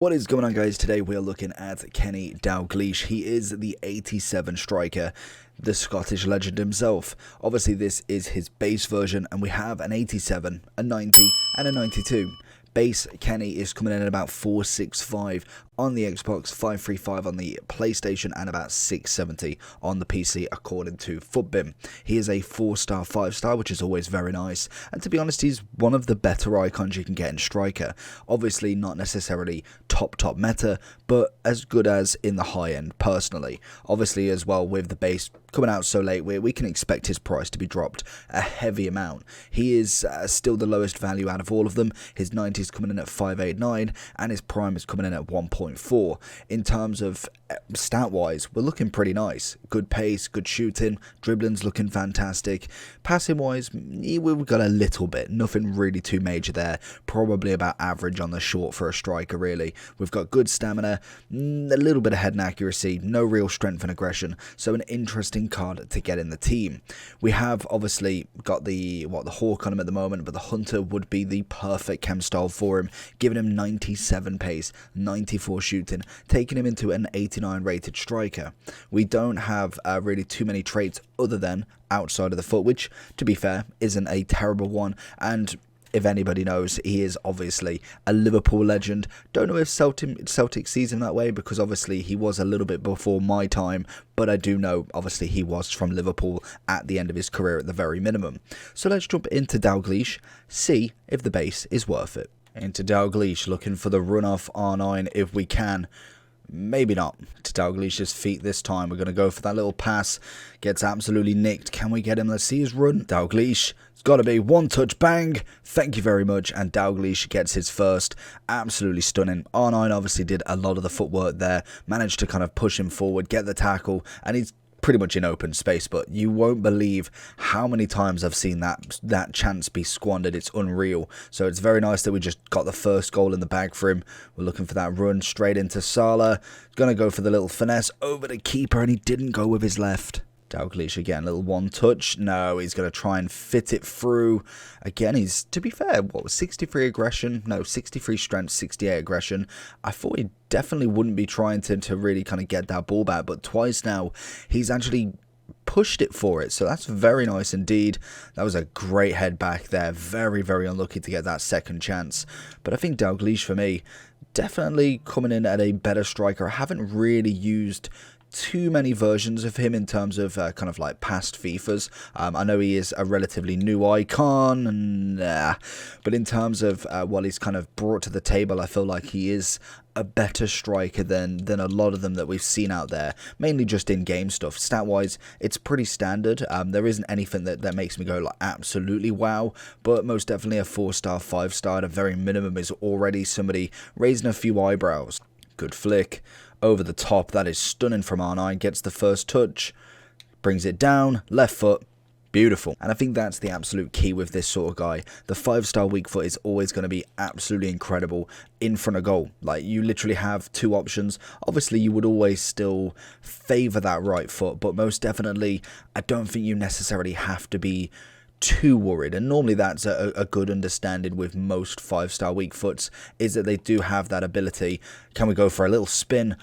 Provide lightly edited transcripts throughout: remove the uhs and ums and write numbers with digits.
What is going on, guys? Today we are looking at Kenny Dalglish. He is the 87 striker, the Scottish legend himself. Obviously this is his base version, and we have an 87, a 90 and a 92. Base Kenny is coming in at about 465 on the Xbox, 535 on the PlayStation, and about 670 on the PC according to FUTBIM. He is a 4-star, 5-star, which is always very nice, and to be honest, he's one of the better icons you can get in striker. Obviously not necessarily top meta, but as good as in the high end personally. Obviously as well, with the base coming out so late, we can expect his price to be dropped a heavy amount. He is still the lowest value out of all of them. His 90 is coming in at 589 and his prime is coming in at 1.4. In terms of stat wise, we're looking pretty nice. Good pace, good shooting, dribbling's looking fantastic. Passing wise, we've got a little bit, nothing really too major there. Probably about average on the short for a striker really. We've got good stamina, a little bit of head and accuracy, no real strength and aggression, so an interesting card to get in the team. We have obviously got the Hawk on him at the moment, but the Hunter would be the perfect chem style for him, giving him 97 pace, 94 shooting, taking him into an 89 rated striker. We don't have really too many traits other than outside of the foot, which to be fair isn't a terrible one, and if anybody knows, he is obviously a Liverpool legend. Don't know if Celtic sees him that way, because obviously he was a little bit before my time, but I do know obviously he was from Liverpool at the end of his career at the very minimum. So let's jump into Dalglish, see if the base is worth it. Into Dalglish, looking for the run-off R9 if we can. Maybe not to Dalglish's feet this time. We're going to go for that little pass. Gets absolutely nicked. Can we get him? Let's see his run. Dalglish. It's got to be one touch. Bang. Thank you very much. And Dalglish gets his first. Absolutely stunning. R9 obviously did a lot of the footwork there. Managed to kind of push him forward, get the tackle. And he's pretty much in open space, but you won't believe how many times I've seen that chance be squandered. It's unreal. So it's very nice that we just got the first goal in the bag for him. We're looking for that run straight into Salah. Gonna go for the little finesse over the keeper, and he didn't go with his left. Dalglish again, little one touch. No, he's going to try and fit it through. Again, he's, to be fair, what was 63 aggression? No, 63 strength, 68 aggression. I thought he definitely wouldn't be trying to really kind of get that ball back, but twice now, he's actually pushed it for it, so that's very nice indeed. That was a great head back there. Very, very unlucky to get that second chance. But I think Dalglish, for me, definitely coming in at a better striker. I haven't really used too many versions of him in terms of kind of like past FIFAs. I know he is a relatively new icon, and but in terms of what he's kind of brought to the table, I feel like he is a better striker than a lot of them that we've seen out there, mainly just in-game stuff. Stat-wise, it's pretty standard. There isn't anything that makes me go like absolutely wow, but most definitely a 4-star, 5-star at a very minimum is already somebody raising a few eyebrows. Good flick over the top. That is stunning from R9. Gets the first touch, brings it down, left foot. Beautiful. And I think that's the absolute key with this sort of guy. The 5-star weak foot is always going to be absolutely incredible in front of goal. Like, you literally have two options. Obviously, you would always still favour that right foot, but most definitely, I don't think you necessarily have to be too worried, and normally that's a good understanding with most 5-star weak foots, is that they do have that ability. Can we go for a little spin?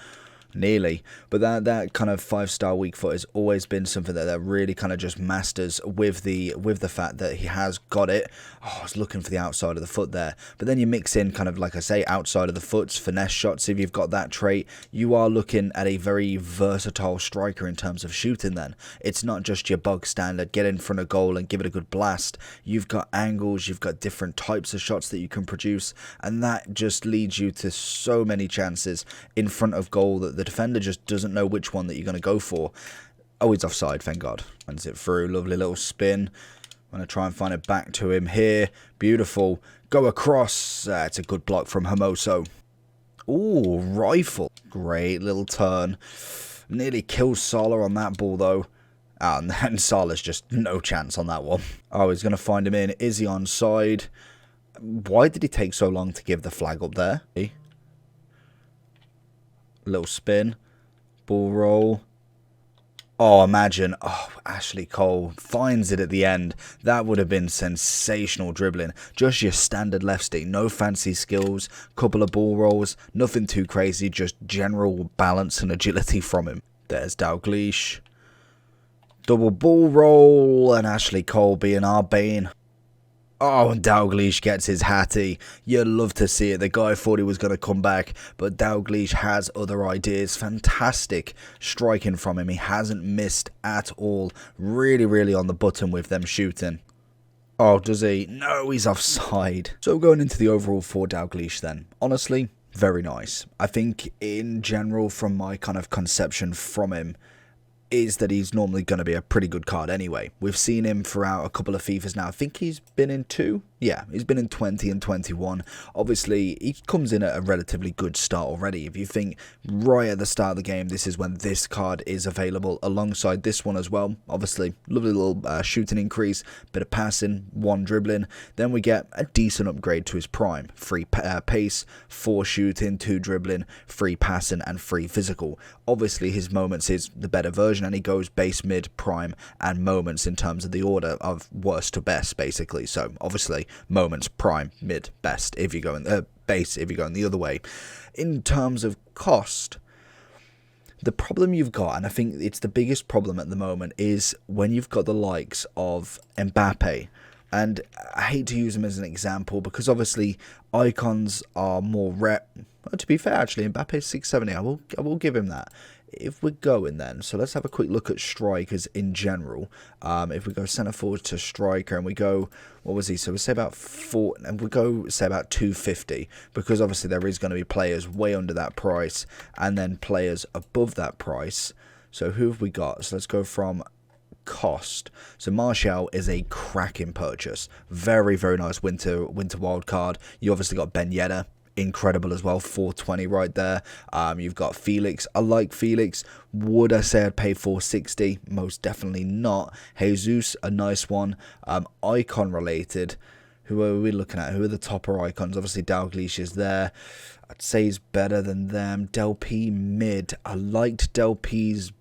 Nearly, but that kind of 5-star weak foot has always been something that really kind of just masters with the fact that he has got it. Oh, I was looking for the outside of the foot there, but then you mix in kind of, like I say, outside of the foot's finesse shots. If you've got that trait, you are looking at a very versatile striker in terms of shooting. Then it's not just your bug standard get in front of goal and give it a good blast. You've got angles, you've got different types of shots that you can produce, and that just leads you to so many chances in front of goal that the defender just doesn't know which one that you're going to go for. Oh, he's offside, thank God. Runs it through, lovely little spin. I'm going to try and find it back to him here. Beautiful. Go across. It's a good block from Hermoso. Ooh, rifle. Great little turn. Nearly kills Salah on that ball, though. And then Salah's just no chance on that one. Oh, he's going to find him in. Is he onside? Why did he take so long to give the flag up there? Little spin, ball roll, Oh, imagine, oh, Ashley Cole finds it at the end. That would have been sensational dribbling. Just your standard left stick, no fancy skills, couple of ball rolls, nothing too crazy, just general balance and agility from him. There's Dalglish. Double ball roll, and Ashley Cole being our bane. Oh, and Dalglish gets his hattie. You'd love to see it. The guy thought he was going to come back, but Dalglish has other ideas. Fantastic striking from him. He hasn't missed at all. Really, really on the button with them shooting. Oh, does he? No, he's offside. So going into the overall for Dalglish then. Honestly, very nice. I think in general, from my kind of conception from him, is that he's normally going to be a pretty good card anyway. We've seen him throughout a couple of FIFAs now. I think he's been in 2. Yeah, he's been in 20 and 21. Obviously, he comes in at a relatively good start already. If you think right at the start of the game, this is when this card is available alongside this one as well. Obviously, lovely little shooting increase, bit of passing, 1 dribbling. Then we get a decent upgrade to his prime. 3 pace, 4 shooting, 2 dribbling, 3 passing, and 3 physical. Obviously, his moments is the better version, and he goes base, mid, prime, and moments in terms of the order of worst to best, basically. So, obviously, moments, prime, mid, best, if you go in the base, if you're going the other way. In terms of cost, the problem you've got, and I think it's the biggest problem at the moment, is when you've got the likes of Mbappe. And I hate to use him as an example because obviously icons are more rare. To be fair, actually, Mbappe's 670. I will give him that. If we're going then, so let's have a quick look at strikers in general. If we go centre forward to striker and we go, what was he? So we say about 4, and we go say about 250, because obviously there is going to be players way under that price and then players above that price. So who have we got? So let's go from cost. So Martial is a cracking purchase. Very, very nice winter wild card. You obviously got Ben Yedder. Incredible as well, 420 right there. You've got Felix. I like Felix. Would I say I'd pay 460? Most definitely not. Jesus, a nice one. Icon related. Who are we looking at? Who are the topper icons? Obviously Dalglish is there. I'd say he's better than them. Del P mid. I liked Del P's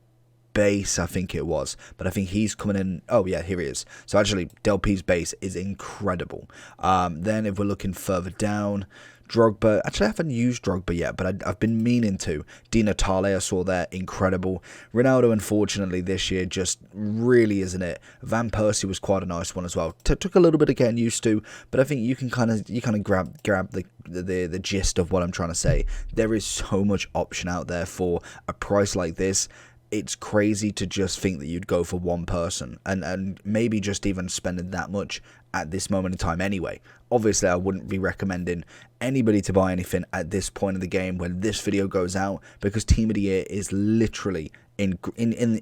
base, I think it was, but I think he's coming in. Oh yeah, here he is. So actually Del P's base is incredible. Then if we're looking further down, Drogba, actually I haven't used Drogba yet, but I've been meaning to. Di Natale I saw there, incredible. Ronaldo unfortunately this year just really isn't it. Van Persie was quite a nice one as well. Took a little bit of getting used to, but I think you can kind of grab the gist of what I'm trying to say. There is so much option out there for a price like this. It's crazy to just think that you'd go for one person and maybe just even spending that much at this moment in time anyway. Obviously, I wouldn't be recommending anybody to buy anything at this point of the game when this video goes out, because Team of the Year is literally in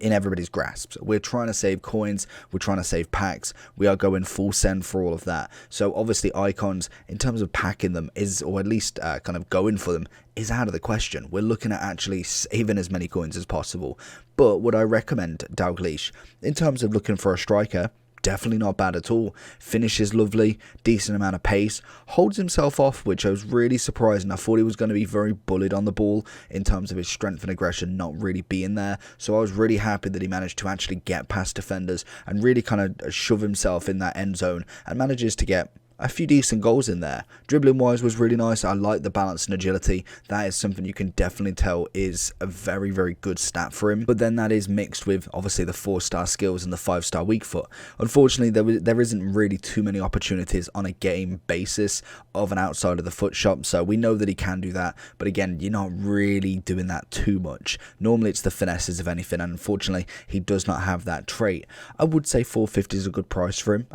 everybody's grasp. We're trying to save coins, we're trying to save packs, we are going full send for all of that. So obviously icons, in terms of packing them, is, or at least kind of going for them, is out of the question. We're looking at actually saving as many coins as possible. But would I recommend Dalglish? In terms of looking for a striker, definitely not bad at all. Finishes lovely, decent amount of pace, holds himself off, which I was really surprised. I thought he was going to be very bullied on the ball in terms of his strength and aggression not really being there. So I was really happy that he managed to actually get past defenders and really kind of shove himself in that end zone and manages to get a few decent goals in there. Dribbling wise was really nice. I like the balance and agility. That is something you can definitely tell is a very, very good stat for him. But then that is mixed with obviously the 4-star skills and the 5-star weak foot. Unfortunately, there isn't really too many opportunities on a game basis of an outside of the foot shot. So we know that he can do that. But again, you're not really doing that too much. Normally it's the finesses if anything. And unfortunately, he does not have that trait. I would say 450 is a good price for him.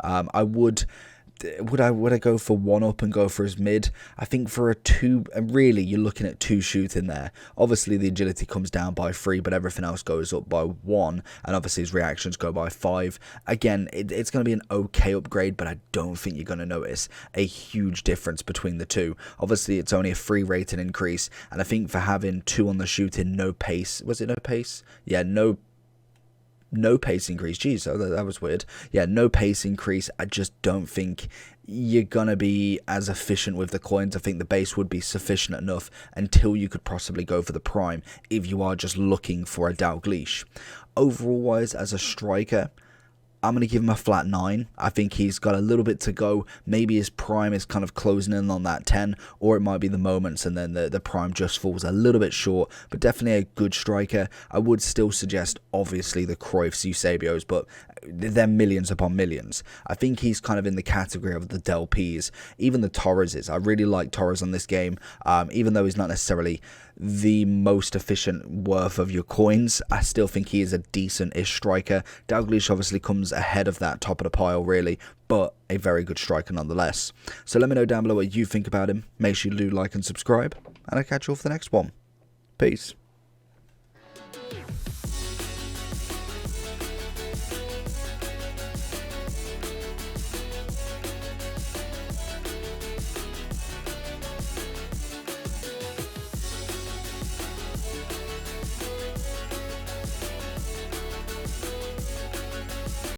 Would I go for 1 up and go for his mid? I think for a 2, really you're looking at 2 shooting there. Obviously the agility comes down by 3, but everything else goes up by 1, and obviously his reactions go by 5. Again, it's going to be an okay upgrade, but I don't think you're going to notice a huge difference between the two. Obviously it's only a 3 rating increase, and I think for having 2 on the shooting, no pace, was it no pace? Yeah, no no pace increase. Geez, so that was weird. Yeah, no pace increase. I just don't think you're gonna be as efficient with the coins. I think the base would be sufficient enough until you could possibly go for the prime if you are just looking for a Dalglish. Overall wise, as a striker, I'm going to give him a flat 9. I think he's got a little bit to go. Maybe his prime is kind of closing in on that 10, or it might be the moments and then the prime just falls a little bit short, but definitely a good striker. I would still suggest, obviously, the Cruyffs, Eusebios, but they're millions upon millions. I think he's kind of in the category of the Del Ps, even the Torreses. I really like Torres on this game, even though he's not necessarily the most efficient worth of your coins. I still think he is a decent-ish striker. Dalglish obviously comes ahead of that top of the pile, really, but a very good striker nonetheless. So let me know down below what you think about him. Make sure you do like and subscribe, and I'll catch you all for the next one. Peace.